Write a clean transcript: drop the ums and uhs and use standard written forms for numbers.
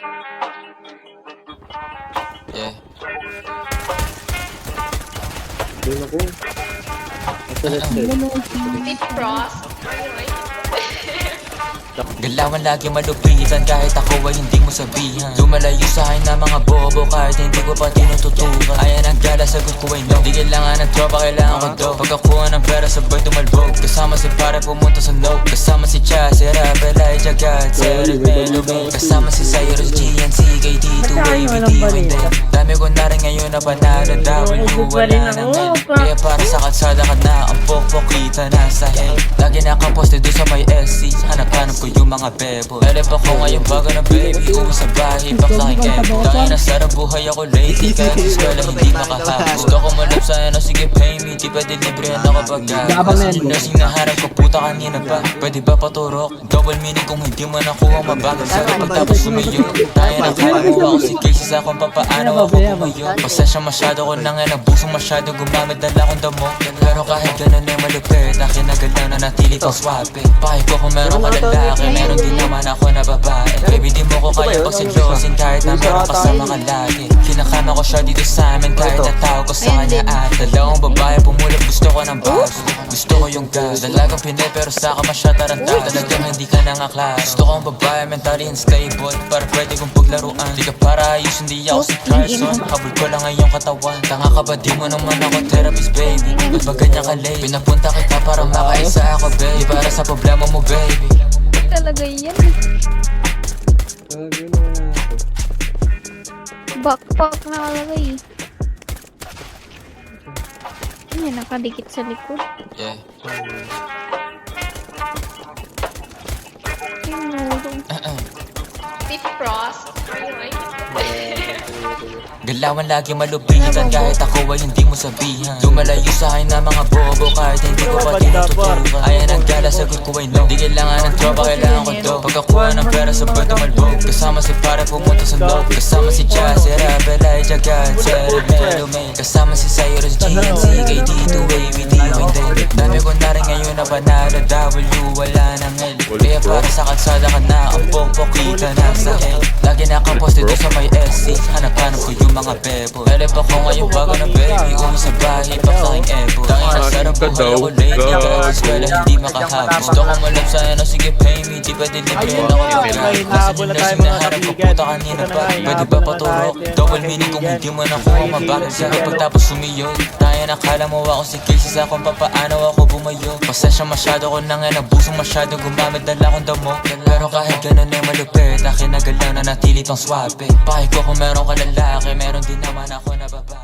Yeah. Doon ako. Bit cross. Galawan lagi malupitan kahit ako ay hindi mo sabihan. Lumalayo sa akin na mga bobo kahit hindi ko pa tinututukan. Ayan ang gala, sagot ko ay no. Di kailangan ng tropa, kailangan ko do. Pagkakuha ng pera sabay tumalbog. Kasama si pare pumunta sa no. Kasama si Chas, si Rapel, ay Jagat, si Eric Melody. Kasama si Cyrus, GNC, KD2, ABD, Winday. Dami ko na rin ngayon na panalo. W, wala nang L. Kaya para sa kalsada ka na ang pokpok, kita na sa hell. Lagi nakaposte doon sa may SC. Hanap-hanap ko yung mga bebo. Elip ako ngayon bago na baby. Uwi sa bahay, back sa aking epo. Tangin na sarap buhay ako lately. Kahit sa eskwela hindi makahapos. Gusto ko malap sa ano, sige pay me. Di pa delibrihan ako pag kasi nursing na harap ko, puta kanina pa. Pwede ba paturok? Double meaning kung hindi mo nakuha mabagal sa pagtapos sumayo. Tayo na kala mo ako si Casey sa kung papaano ako bumayo. Pasensya masyado ko nang nabusong masyado gumamit na lang akong damo. Pero kahit ganun ay malupit, akin na galaw na natili pang swapping. Pahay ko kung meron ka lalaki, meron din naman ako na babae. Baby di mo ko kaya pagsilosin kahit na meron kasama ka lagi. Kinakama ko siya dito sa amin kahit natawag ko sa kanya at dalawang babae pumulot, gusto ko ng bago. Gusto ko yung gas, dalagang pinay pero sa ka masya tarantado. Talagang hindi ka na nga klaro. Gusto ko ang babae mentally unstable para pwede kong paglaruan. Di ka para ayos, hindi ako si Carson. Habol ko lang ngayong katawan. Tanga ka ba, di mo naman ako therapist baby. Ba't ba ganyan ka late? Pinapunta kita para makaisa ako baby. Para sa problema mo baby. Talaga yan. Backpack nakalagay. Yan, nakadikit sa likod. Yeah. Bit cross. Galawan lagi malupitan kahit ako ay hindi mo sabihan. Lumalayo sa akin na mga bobo kahit hindi ko pa tinututukan. Ayan ang gala, sagot ko ay no. Di kailangan ng tropa, kailangan ko do. Pagkakuha ng pera sabay tumalbog. Kasama si pare pumunta sa no. Kasama si Chas, si Rapel, ay Jagat, si Eric Melody. Kasama si Cyrus, GNC, KD2, ABD, Winday. Dami ko na rin ngayon na panalo. W, wala nang L. Kaya para sa kalsada ka na ang pokpok, kita na sa hell. Lagi nakaposte doon sa may SC. Hanap-hanap ko yung mga bebo. Elip ako ngayon bago na baby. Uwi sa bahay, back sa aking epo. Tangin na sarap buhay ako lately. Kahit sa eskwela hindi makahapos. Gusto ko malap sa ano, sige pay me. Di pa delibrihan ako pag kasi nursing na harap ko, puta kanina pa. Pwede ba paturok? Double meaning kung hindi mo nakuha mabagal sa pagtapos sumiyod. Tayo nakala mo ako si Casey sa kung papaano ako bumayo. Pasensya masyado ko nang nabusong masyado gumamit na lang akong damo. Pero kahit ganun ay malupit, akin na galaw na natili pang swapping. Pahay ko kung meron ka lalaki, meron din naman ako na babae.